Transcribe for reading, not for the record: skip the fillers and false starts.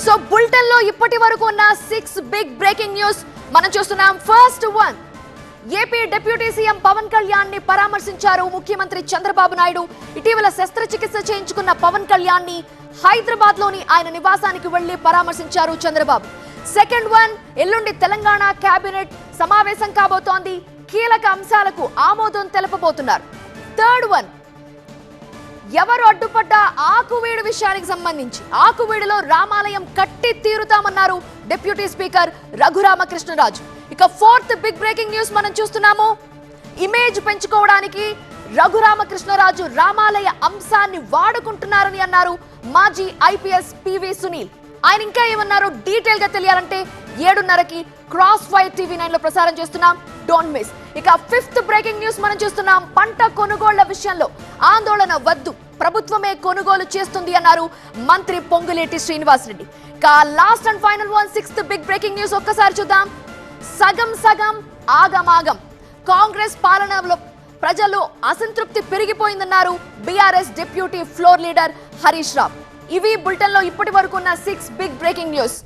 So bulletin లో ఇప్పటి వరకు ఉన్న 6 బిగ్ బ్రేకింగ్ న్యూస్ మనం చూస్తున్నాం. First one, AP deputy CM Pawan Kalyan ని పరామర్శించారు ముఖ్యమంత్రి చంద్రబాబు నాయుడు. ఇటీవల శస్త్రచికిత్స చేయించుకున్న పవన్ కళ్యాణ్ ని హైదరాబాద్ లోని ఆయన నివాసానికి వెళ్లి పరామర్శించారు చంద్రబాబు. సెకండ్ వన్, ఎల్లుండి తెలంగాణ కేబినెట్ సమావేశం కాబోతోంది. కీలక అంశాలకు ఆమోదం తెలపబోతున్నారు. థర్డ్ వన్, ఎవరు అడ్డుపడ్డా ఆకువీడు విషయానికి సంబంధించి ఆకువీడులో రామాలయం కట్టి తీరుతామన్నారు డిప్యూటీ స్పీకర్ రఘురామకృష్ణరాజు. ఇక ఫోర్త్ బిగ్ బ్రేకింగ్ న్యూస్ మనం చూస్తున్నాము. ఇమేజ్ పెంచుకోవడానికి రఘురామకృష్ణరాజు రామాలయ అంశాన్ని వాడుకుంటున్నారని అన్నారు మాజీ ఐపీఎస్ పివి సునీల్. ఆయన ఇంకా ఏమన్నారు డీటెయిల్ గా తెలియాలంటే 7:30కి క్రాస్ ఫైర్ టీవీ9 లో ప్రసారం చేస్తున్నాం. Don't miss. ఇక ఫిఫ్త్ బ్రేకింగ్ న్యూస్ మనం చూస్తున్నాం. పంట కొనుగోళ్ల విషయంలో ఆందోళన వద్దు, ప్రభుత్వమే కొనుగోలు చేస్తుంది అన్నారు మంత్రి పొంగులేటి శ్రీనివాసరెడ్డి. ఇక last and final one, sixth big breaking news ఒక్కసారి చూద్దాం. సగం సగం ఆగమాగం, కాంగ్రెస్ పాలనలో ప్రజలు అసంతృప్తి పెరిగిపోయిందన్నారు BRS deputy floor leader Harish Rao. ఇవి బులెటిన్ లో ఇప్పటి వరకు ఉన్న 6 బిగ్ బ్రేకింగ్ న్యూస్.